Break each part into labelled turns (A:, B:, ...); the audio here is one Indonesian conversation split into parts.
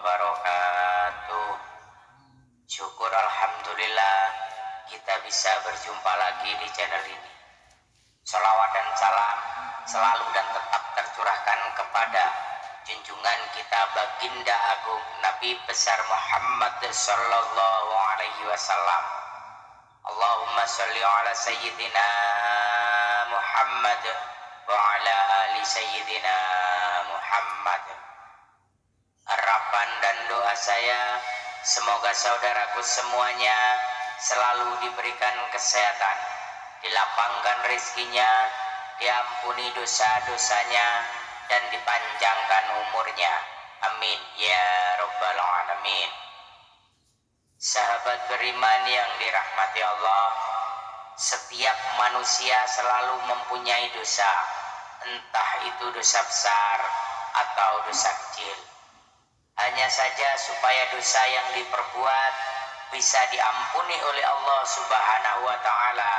A: wabarakatuh. Syukur alhamdulillah kita bisa berjumpa lagi di channel ini. Salawat dan salam selalu dan tetap tercurahkan kepada junjungan kita baginda agung Nabi besar Muhammad sallallahu alaihi wasallam. Allahumma sholli ala sayyidina Muhammad wa ala ali sayyidina Muhammad. Harapan dan doa saya, semoga saudaraku semuanya selalu diberikan kesehatan, dilapangkan rezekinya, diampuni dosa-dosanya, dan dipanjangkan umurnya. Amin ya rabbal alamin. Sahabat beriman yang dirahmati Allah, setiap manusia selalu mempunyai dosa, entah itu dosa besar atau dosa kecil. Hanya saja supaya dosa yang diperbuat bisa diampuni oleh Allah Subhanahu wa ta'ala,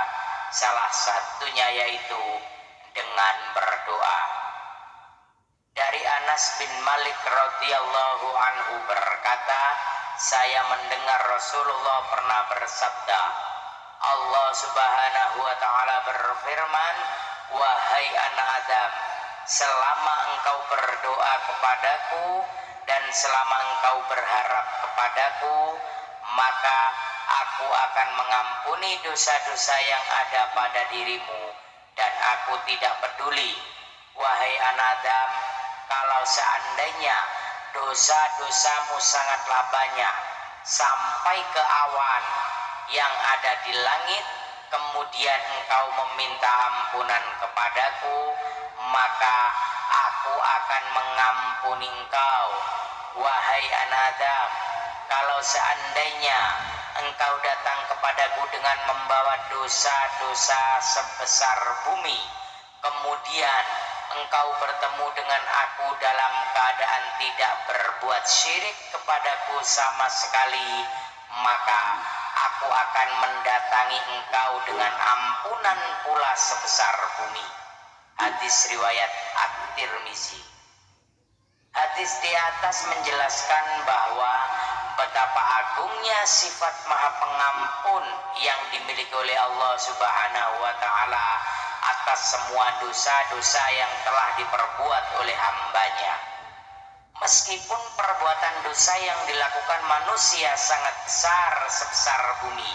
A: salah satunya yaitu dengan berdoa. Dari Anas bin Malik radhiyallahu anhu berkata, saya mendengar Rasulullah pernah bersabda, Allah Subhanahu wa ta'ala berfirman, wahai anak Adam, selama engkau berdoa kepadaku dan selama engkau berharap kepadaku, maka aku akan mengampuni dosa-dosa yang ada pada dirimu, dan aku tidak peduli, wahai anak Adam, kalau seandainya dosa-dosamu sangatlah banyak sampai ke awan yang ada di langit, kemudian engkau meminta ampunan kepadaku, maka aku akan mengampuni engkau. Wahai anak Adam, kalau seandainya engkau datang kepadaku dengan membawa dosa-dosa sebesar bumi, kemudian engkau bertemu dengan aku dalam keadaan tidak berbuat syirik kepadaku sama sekali, maka aku akan mendatangi engkau dengan ampunan pula sebesar bumi. Hadis riwayat At-Tirmizi. Hadis di atas menjelaskan bahwa betapa agungnya sifat Maha Pengampun yang dimiliki oleh Allah Subhanahu wa ta'ala atas semua dosa-dosa yang telah diperbuat oleh hambanya. Meskipun perbuatan dosa yang dilakukan manusia sangat besar sebesar bumi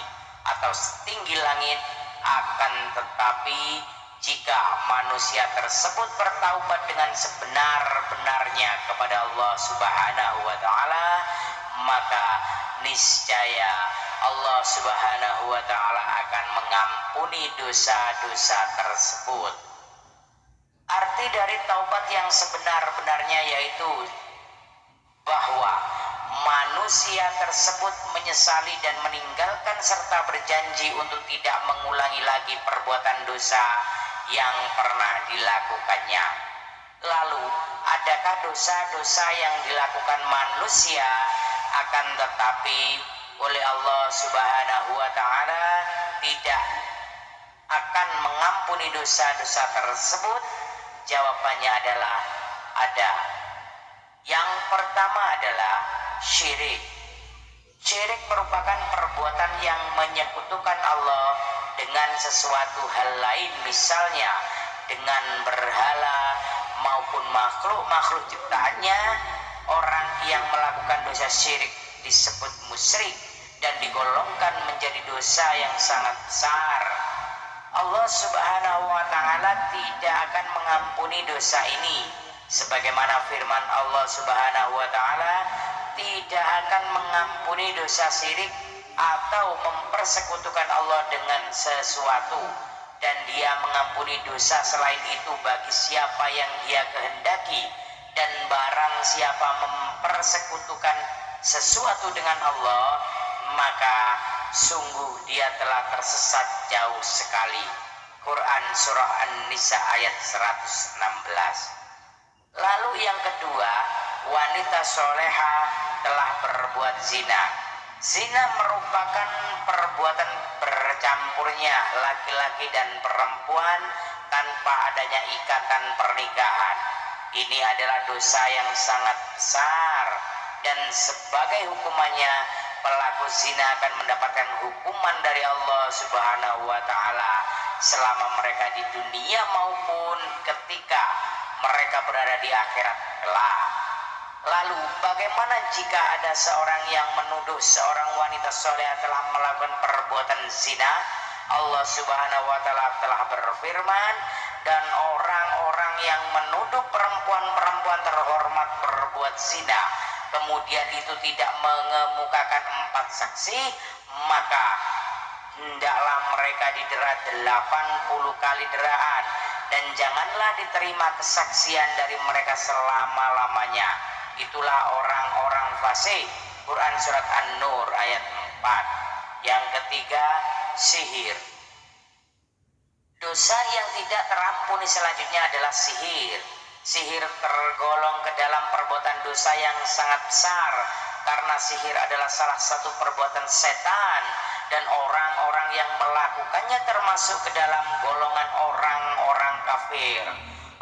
A: atau setinggi langit, akan tetapi jika manusia tersebut bertaubat dengan sebenar-benarnya kepada Allah Subhanahu wa ta'ala, maka niscaya Allah Subhanahu wa ta'ala akan mengampuni dosa-dosa tersebut. Arti dari taubat yang sebenar-benarnya yaitu bahwa manusia tersebut menyesali dan meninggalkan serta berjanji untuk tidak mengulangi lagi perbuatan dosa yang pernah dilakukannya. Lalu, adakah dosa-dosa yang dilakukan manusia akan tetapi oleh Allah Subhanahu wa ta'ala tidak akan mengampuni dosa-dosa tersebut? Jawabannya adalah ada. Yang pertama adalah syirik. Syirik merupakan perbuatan yang menyekutukan Allah dengan sesuatu hal lain, misalnya dengan berhala maupun makhluk-makhluk ciptaannya. Orang yang melakukan dosa syirik disebut musyrik dan digolongkan menjadi dosa yang sangat besar. Allah Subhanahu wa ta'ala tidak akan mengampuni dosa ini, sebagaimana firman Allah Subhanahu wa ta'ala tidak akan mengampuni dosa syirik atau mempersekutukan Allah dengan sesuatu, dan dia mengampuni dosa selain itu bagi siapa yang dia kehendaki. Dan barang siapa mempersekutukan sesuatu dengan Allah, maka sungguh dia telah tersesat jauh sekali. Quran Surah An-Nisa ayat 116. Lalu yang kedua, wanita soleha telah berbuat zina. Zina merupakan perbuatan bercampurnya laki-laki dan perempuan tanpa adanya ikatan pernikahan. Ini adalah dosa yang sangat besar dan sebagai hukumannya pelaku zina akan mendapatkan hukuman dari Allah Subhanahu wa taala selama mereka di dunia maupun ketika mereka berada di akhirat kelak. Lalu bagaimana jika ada seorang yang menuduh seorang wanita soleh telah melakukan perbuatan zina? Allah Subhanahu wa taala telah berfirman, dan orang-orang yang menuduh perempuan-perempuan terhormat berbuat zina, kemudian itu tidak mengemukakan 4 saksi, maka hendaklah mereka didera 80 kali deraan, dan janganlah diterima kesaksian dari mereka selama-lamanya. Itulah orang-orang fasik. Quran surat An-Nur ayat 4. Yang ketiga, sihir. Dosa yang tidak terampuni selanjutnya adalah sihir. Sihir tergolong ke dalam perbuatan dosa yang sangat besar, karena sihir adalah salah satu perbuatan setan, dan orang-orang yang melakukannya termasuk ke dalam golongan orang-orang kafir.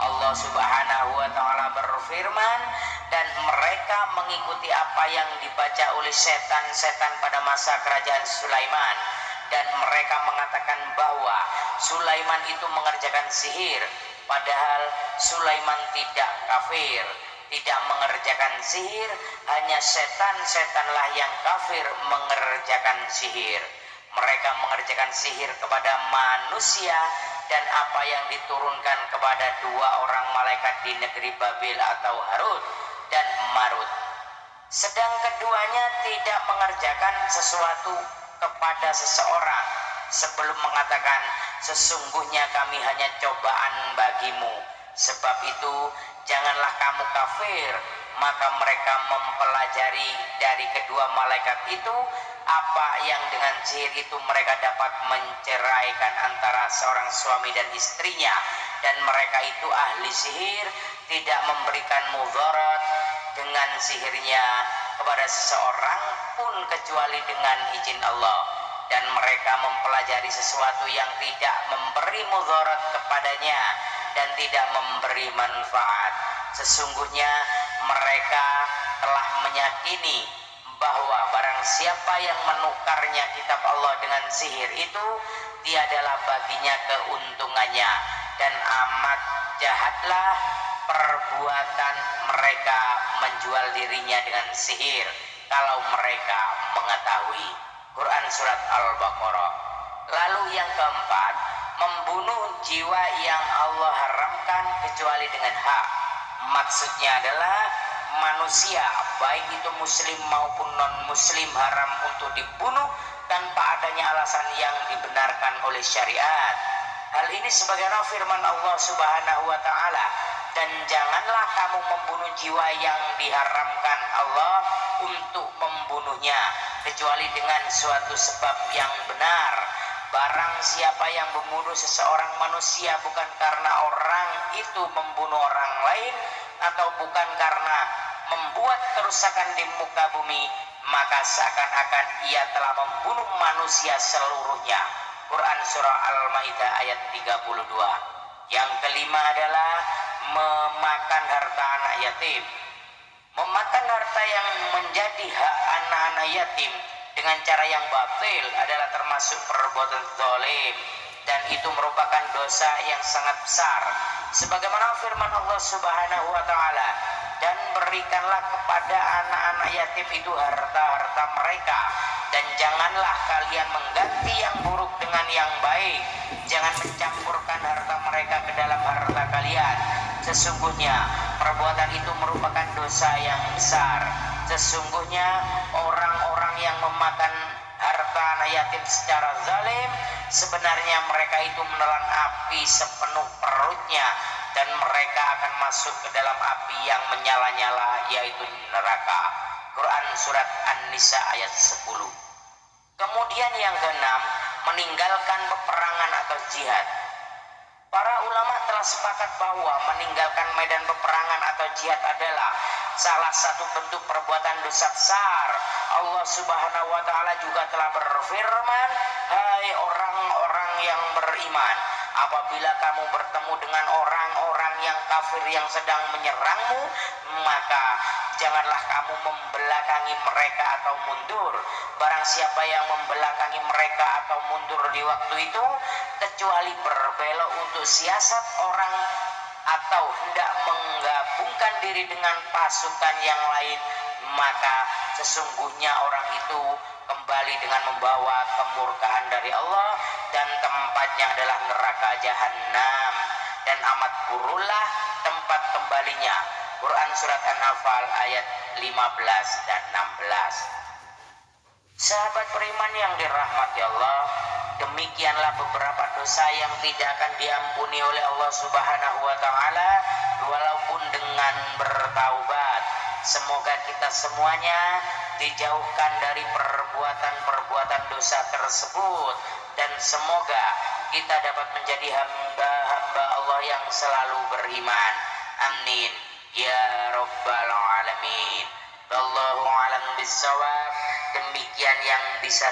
A: Allah Subhanahu wa taala berfirman, dan mereka mengikuti apa yang dibaca oleh setan-setan pada masa kerajaan Sulaiman, dan mereka mengatakan bahwa Sulaiman itu mengerjakan sihir, padahal Sulaiman tidak kafir, tidak mengerjakan sihir, hanya setan-setanlah yang kafir mengerjakan sihir. Mereka mengerjakan sihir kepada manusia dan apa yang diturunkan kepada 2 orang malaikat di negeri Babil atau Harut dan Marut. Sedang keduanya tidak mengerjakan sesuatu kepada seseorang sebelum mengatakan, sesungguhnya kami hanya cobaan bagimu, sebab itu janganlah kamu kafir. Maka mereka mempelajari dari kedua malaikat itu apa yang dengan sihir itu mereka dapat menceraikan antara seorang suami dan istrinya, dan mereka itu ahli sihir, tidak memberikan mudarat dengan sihirnya kepada seseorang pun kecuali dengan izin Allah, dan mereka mempelajari sesuatu yang tidak memberi mudarat kepadanya dan tidak memberi manfaat. Sesungguhnya mereka telah meyakini bahwa barang siapa yang menukarnya kitab Allah dengan sihir itu tiadalah baginya keuntungannya, dan amat jahatlah perbuatan mereka menjual dirinya dengan sihir kalau mereka mengetahui. Quran surat Al-Baqarah. Lalu yang keempat, membunuh jiwa yang Allah haramkan kecuali dengan hak. Maksudnya adalah manusia, baik itu muslim maupun non muslim, haram untuk dibunuh tanpa adanya alasan yang dibenarkan oleh syariat. Hal ini sebagaimana firman Allah Subhanahu wa taala, dan janganlah kamu membunuh jiwa yang diharamkan Allah untuk membunuhnya kecuali dengan suatu sebab yang benar. Barang siapa yang membunuh seseorang manusia bukan karena orang itu membunuh orang lain atau bukan karena membuat kerusakan di muka bumi, maka seakan-akan ia telah membunuh manusia seluruhnya. Quran surah Al-Maidah ayat 32. Yang kelima adalah memakan harta anak yatim. Memakan harta yang menjadi hak anak-anak yatim dengan cara yang batil adalah termasuk perbuatan zalim, dan itu merupakan dosa yang sangat besar. Sebagaimana firman Allah Subhanahu wa taala, dan berikanlah kepada anak-anak yatim itu harta-harta mereka, dan janganlah kalian mengganti yang buruk dengan yang baik. Jangan mencampurkan harta mereka ke dalam harta kalian. Sesungguhnya perbuatan itu merupakan dosa yang besar. Sesungguhnya orang-orang yang memakan harta anak yatim secara zalim, sebenarnya mereka itu menelan api sepenuh perutnya, dan mereka akan masuk ke dalam api yang menyala-nyala, yaitu neraka. Quran surat An-Nisa ayat 10. Kemudian yang keenam, meninggalkan peperangan atau jihad. Para ulama telah sepakat bahwa meninggalkan medan peperangan atau jihad adalah salah satu bentuk perbuatan dosa besar. Allah Subhanahu wa taala juga telah berfirman, hai orang-orang yang beriman, apabila kamu bertemu dengan orang-orang yang kafir yang sedang menyerangmu, maka janganlah kamu membelakangi mereka atau mundur. Barang siapa yang membelakangi mereka atau mundur di waktu itu, kecuali berbelok untuk siasat orang atau hendak menggabungkan diri dengan pasukan yang lain, maka sesungguhnya orang itu kembali dengan membawa kemurkaan dari Allah dan tempatnya adalah neraka jahanam, dan amat buruklah tempat kembalinya. Quran surat An-Nafal ayat 15 dan 16. Sahabat beriman yang dirahmati Allah, demikianlah beberapa dosa yang tidak akan diampuni oleh Allah Subhanahu wa taala walaupun dengan bertaubat. Semoga kita semuanya dijauhkan dari perbuatan-perbuatan dosa tersebut, dan semoga kita dapat menjadi hamba-hamba Allah yang selalu beriman. Amin ya rabbal alamin. Wallahu a'lam bishawab. Demikian yang bisa